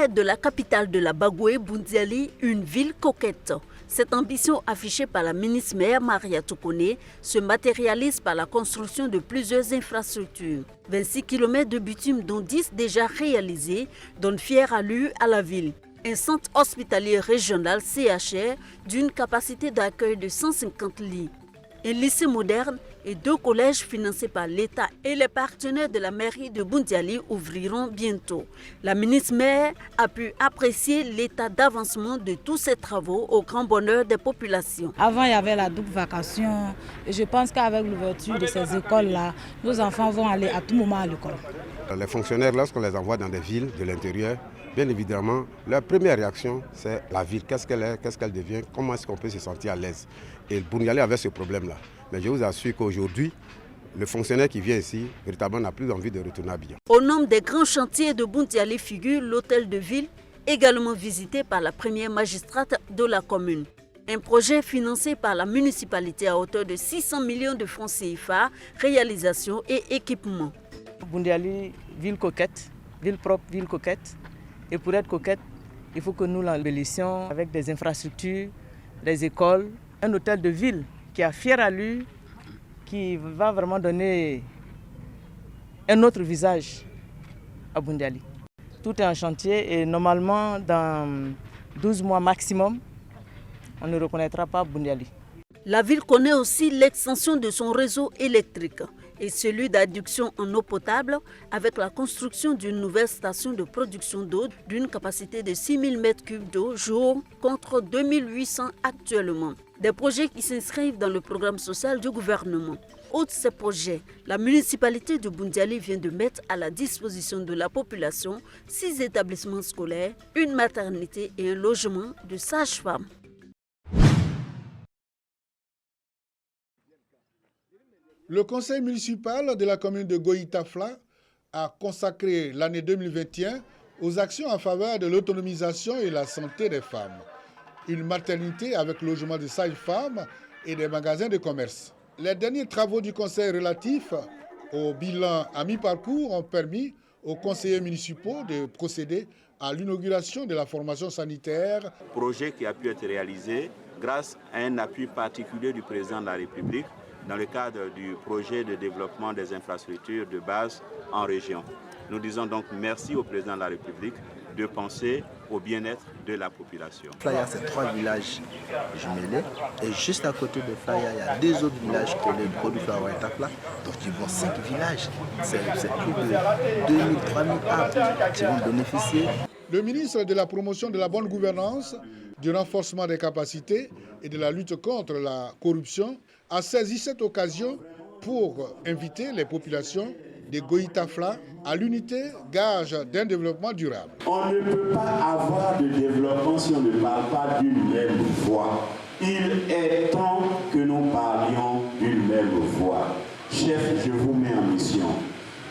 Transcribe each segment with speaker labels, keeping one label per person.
Speaker 1: faire de la capitale de la Bagoué, Boundiali, une ville coquette. Cette ambition affichée par la ministre-maire Maria Tokone se matérialise par la construction de plusieurs infrastructures. 26 km de bitume, dont 10 déjà réalisés, donnent fière allure à la ville. Un centre hospitalier régional CHR d'une capacité d'accueil de 150 lits. Un lycée moderne et 2 collèges financés par l'État et les partenaires de la mairie de Boundiali ouvriront bientôt. La ministre-maire a pu apprécier l'état d'avancement de tous ces travaux au grand bonheur des populations.
Speaker 2: Avant, il y avait la double vacation et je pense qu'avec l'ouverture de ces écoles-là, nos enfants vont aller à tout moment à l'école.
Speaker 3: Les fonctionnaires, lorsqu'on les envoie dans des villes de l'intérieur, bien évidemment, leur première réaction, c'est la ville. Qu'est-ce qu'elle est, qu'est-ce qu'elle devient, comment est-ce qu'on peut se sentir à l'aise. Et Boundiali avait ce problème-là. Mais je vous assure qu'aujourd'hui, le fonctionnaire qui vient ici, véritablement, n'a plus envie de retourner à Bian.
Speaker 1: Au nombre des grands chantiers de Boundiali figure l'hôtel de ville, également visité par la première magistrate de la commune. Un projet financé par la municipalité à hauteur de 600 millions de francs CFA, réalisation et équipement.
Speaker 4: Boundiali, ville coquette, ville propre, ville coquette. Et pour être coquette, il faut que nous l'embellissions avec des infrastructures, des écoles, un hôtel de ville qui a fière allure, qui va vraiment donner un autre visage à Boundiali. Tout est en chantier et normalement, dans 12 mois maximum, on ne reconnaîtra pas Boundiali.
Speaker 1: La ville connaît aussi l'extension de son réseau électrique et celui d'adduction en eau potable avec la construction d'une nouvelle station de production d'eau d'une capacité de 6 000 m3 d'eau jour contre 2 800 actuellement. Des projets qui s'inscrivent dans le programme social du gouvernement. Outre ces projets, la municipalité de Boundiali vient de mettre à la disposition de la population 6 établissements scolaires, une maternité et un logement de sages-femmes.
Speaker 5: Le conseil municipal de la commune de Goïtafla a consacré l'année 2021 aux actions en faveur de l'autonomisation et la santé des femmes. Une maternité avec logement de sages-femmes et des magasins de commerce. Les derniers travaux du conseil relatifs au bilan à mi-parcours ont permis aux conseillers municipaux de procéder à l'inauguration de la formation sanitaire.
Speaker 6: Projet qui a pu être réalisé grâce à un appui particulier du président de la République dans le cadre du projet de développement des infrastructures de base en région. Nous disons donc merci au président de la République de penser au bien-être de la population.
Speaker 7: Flaya, c'est 3 villages jumelés et juste à côté de Flaya, il y a 2 autres villages que les produits Flaya-Tafla. Donc ils vont 5 villages, c'est plus de 2000, 3000 arbres qui vont bénéficier.
Speaker 5: Le ministre de la promotion de la bonne gouvernance, du renforcement des capacités et de la lutte contre la corruption a saisi cette occasion pour inviter les populations de Goïtafla à l'unité, gage d'un développement durable.
Speaker 8: On ne peut pas avoir de développement si on ne parle pas d'une même voix. Il est temps que nous parlions d'une même voix. Chef, je vous mets en mission.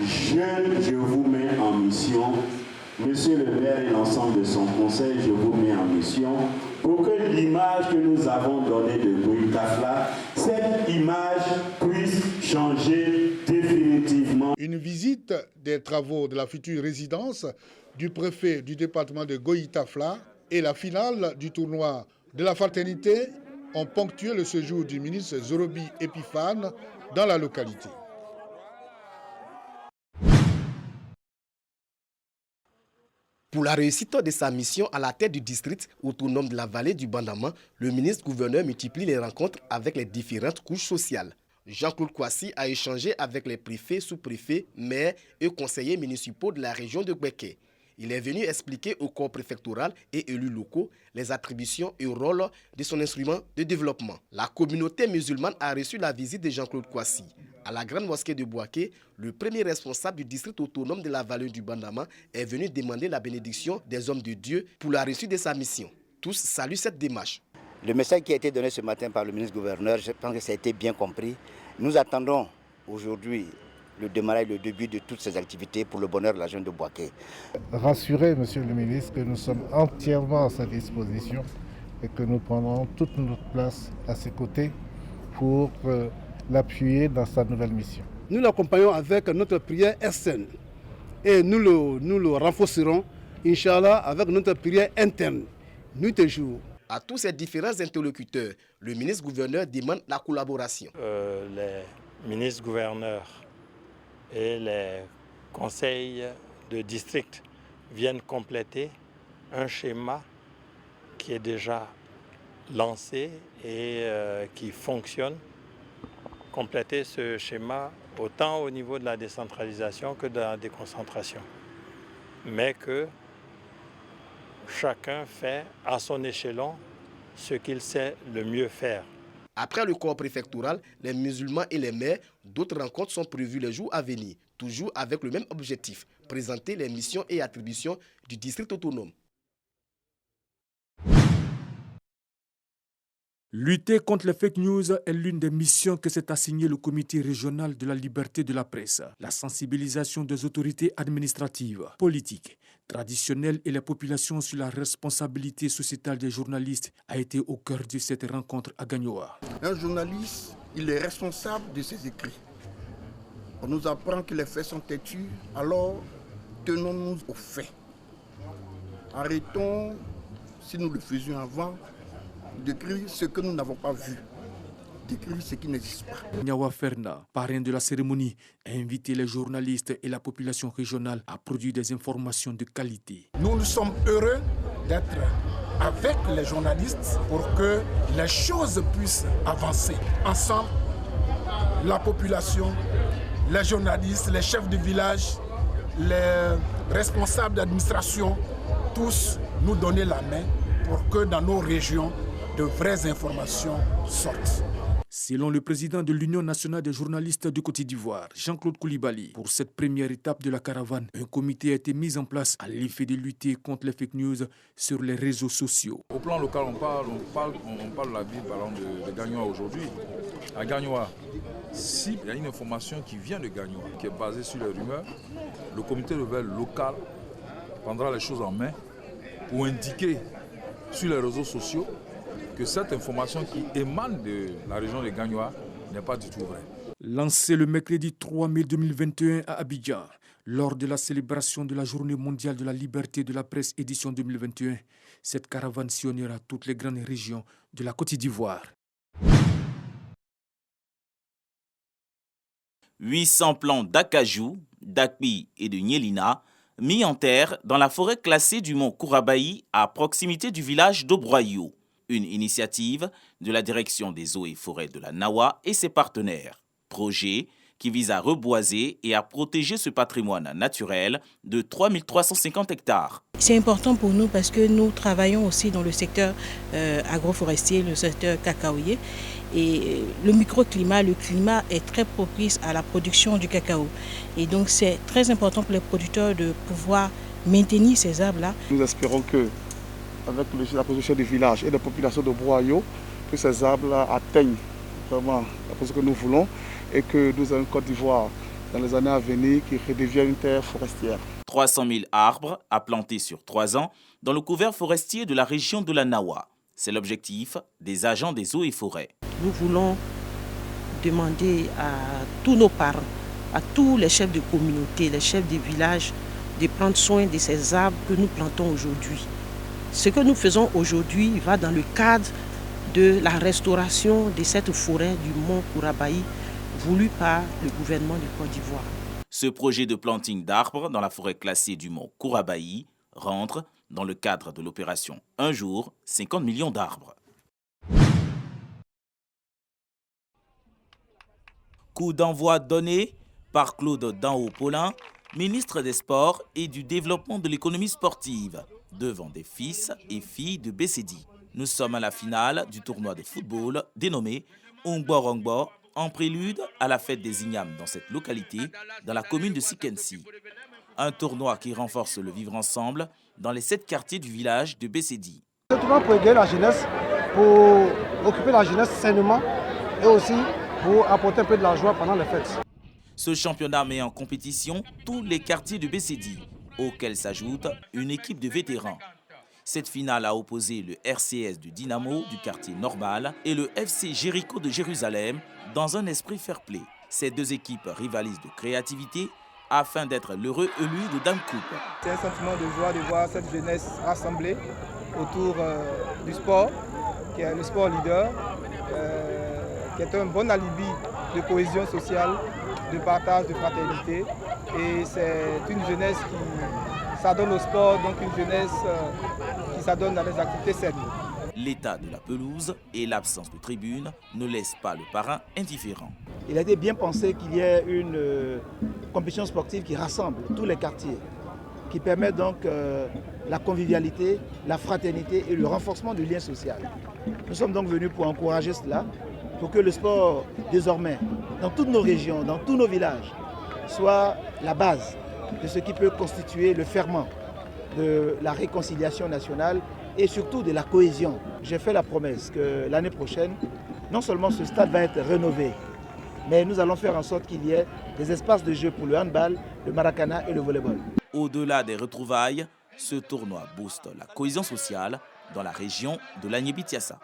Speaker 8: Jeunes, je vous mets en mission. Monsieur le maire et l'ensemble de son conseil, je vous mets en mission pour que l'image que nous avons donnée de Goïtafla, cette image puisse changer définitivement.
Speaker 5: Une visite des travaux de la future résidence du préfet du département de Goïtafla et la finale du tournoi de la fraternité ont ponctué le séjour du ministre Zorobi Epiphane dans la localité.
Speaker 9: Pour la réussite de sa mission à la tête du district autonome de la vallée du Bandama, le ministre-gouverneur multiplie les rencontres avec les différentes couches sociales. Jean-Claude Kouassi a échangé avec les préfets, sous-préfets, maires et conseillers municipaux de la région de Gbeke. Il est venu expliquer au corps préfectoral et élus locaux les attributions et rôles de son instrument de développement. La communauté musulmane a reçu la visite de Jean-Claude Kouassi. À la grande mosquée de Bouaké, le premier responsable du district autonome de la vallée du Bandama est venu demander la bénédiction des hommes de Dieu pour la réussite de sa mission. Tous saluent cette démarche.
Speaker 10: Le message qui a été donné ce matin par le ministre-gouverneur, je pense que ça a été bien compris. Nous attendons aujourd'hui le démarrage, le début de toutes ces activités pour le bonheur de la jeune de Bouaké.
Speaker 11: Rassurez, monsieur le ministre, que nous sommes entièrement à sa disposition et que nous prendrons toute notre place à ses côtés pour l'appuyer dans sa nouvelle mission.
Speaker 12: Nous l'accompagnons avec notre prière SN et nous le renforcerons Inch'Allah, avec notre prière interne, nuit et jour.
Speaker 9: À tous ces différents interlocuteurs, le ministre-gouverneur demande la collaboration.
Speaker 13: Les ministres-gouverneurs et les conseils de district viennent compléter un schéma qui est déjà lancé et qui fonctionne. Compléter ce schéma autant au niveau de la décentralisation que de la déconcentration. Mais que chacun fait à son échelon ce qu'il sait le mieux faire.
Speaker 9: Après le corps préfectoral, les musulmans et les maires, d'autres rencontres sont prévues les jours à venir, toujours avec le même objectif, présenter les missions et attributions du district autonome.
Speaker 14: Lutter contre les fake news est l'une des missions que s'est assignée le comité régional de la liberté de la presse. La sensibilisation des autorités administratives, politiques, traditionnelles et les populations sur la responsabilité sociétale des journalistes a été au cœur de cette rencontre à Gagnoa.
Speaker 15: Un journaliste, il est responsable de ses écrits. On nous apprend que les faits sont têtus, alors tenons-nous aux faits. Arrêtons, si nous le faisions avant, d'écrire ce que nous n'avons pas vu, d'écrire ce qui n'existe pas.
Speaker 14: Nyawa Ferna, parrain de la cérémonie, a invité les journalistes et la population régionale à produire des informations de qualité.
Speaker 16: Nous sommes heureux d'être avec les journalistes pour que les choses puissent avancer. Ensemble, la population, les journalistes, les chefs de village, les responsables d'administration, tous nous donner la main pour que dans nos régions, de vraies informations sortent.
Speaker 14: Selon le président de l'Union nationale des journalistes de Côte d'Ivoire, Jean-Claude Koulibaly, pour cette première étape de la caravane, un comité a été mis en place à l'effet de lutter contre les fake news sur les réseaux sociaux.
Speaker 17: Au plan local, on parle de la ville de Gagnoa aujourd'hui. À Gagnoa, s'il y a une information qui vient de Gagnoa, qui est basée sur les rumeurs, le comité rebelle local prendra les choses en main pour indiquer sur les réseaux sociaux que cette information qui émane de la région de Gagnoa n'est pas du tout vraie.
Speaker 14: Lancé le mercredi 3 mai 2021 à Abidjan, lors de la célébration de la Journée mondiale de la liberté de la presse édition 2021, cette caravane sillonnera toutes les grandes régions de la Côte d'Ivoire.
Speaker 18: 800 plants d'acajou, d'akpi et de nielina mis en terre dans la forêt classée du mont Kourabaï à proximité du village d'Obroyo. Une initiative de la direction des eaux et forêts de la Nawa et ses partenaires. Projet qui vise à reboiser et à protéger ce patrimoine naturel de 3350 hectares.
Speaker 2: C'est important pour nous parce que nous travaillons aussi dans le secteur agroforestier, le secteur cacaoyer. Et le microclimat, le climat est très propice à la production du cacao. Et donc c'est très important pour les producteurs de pouvoir maintenir ces arbres-là.
Speaker 19: Nous espérons que avec la position du village et la population de Broyo, que ces arbres-là atteignent vraiment la position que nous voulons et que nous avons une Côte d'Ivoire dans les années à venir qui redevienne une terre forestière.
Speaker 18: 300 000 arbres à planter sur 3 ans dans le couvert forestier de la région de la Nawa. C'est l'objectif des agents des eaux et forêts.
Speaker 20: Nous voulons demander à tous nos parents, à tous les chefs de communauté, les chefs de village, de prendre soin de ces arbres que nous plantons aujourd'hui. Ce que nous faisons aujourd'hui va dans le cadre de la restauration de cette forêt du mont Kourabaï voulue par le gouvernement de Côte d'Ivoire.
Speaker 18: Ce projet de planting d'arbres dans la forêt classée du mont Kourabaï rentre dans le cadre de l'opération Un jour, 50 millions d'arbres. Coup d'envoi donné par Claude Danho-Paulin, ministre des Sports et du Développement de l'économie sportive, devant des fils et filles de Bessédi. Nous sommes à la finale du tournoi de football dénommé Ongbo-Rongbo, en prélude à la fête des Ignames dans cette localité, dans la commune de Sikensi. Un tournoi qui renforce le vivre ensemble dans les 7 quartiers du village de Bessédi.
Speaker 21: Ce tournoi pour aider la jeunesse, pour occuper la jeunesse sainement et aussi pour apporter un peu de la joie pendant les fêtes.
Speaker 18: Ce championnat met en compétition tous les quartiers de Bessédi, auquel s'ajoute une équipe de vétérans. Cette finale a opposé le RCS du Dynamo du quartier Normal et le FC Jéricho de Jérusalem dans un esprit fair-play. Ces deux équipes rivalisent de créativité afin d'être l'heureux élu de Dame Coupe.
Speaker 3: C'est un sentiment de joie de voir cette jeunesse rassemblée autour du sport, qui est le sport leader, qui est un bon alibi de cohésion sociale, de partage, de fraternité. Et c'est une jeunesse qui s'adonne au sport, donc une jeunesse qui s'adonne dans les activités saines.
Speaker 18: L'état de la pelouse et l'absence de tribune ne laissent pas le parrain indifférent.
Speaker 22: Il a été bien pensé qu'il y ait une compétition sportive qui rassemble tous les quartiers, qui permet donc la convivialité, la fraternité et le renforcement du lien social. Nous sommes donc venus pour encourager cela, pour que le sport, désormais, dans toutes nos régions, dans tous nos villages, soit la base de ce qui peut constituer le ferment de la réconciliation nationale et surtout de la cohésion. J'ai fait la promesse que l'année prochaine, non seulement ce stade va être rénové, mais nous allons faire en sorte qu'il y ait des espaces de jeu pour le handball, le maracana et le volleyball.
Speaker 18: Au-delà des retrouvailles, ce tournoi booste la cohésion sociale dans la région de l'Agné-Bitsiassa.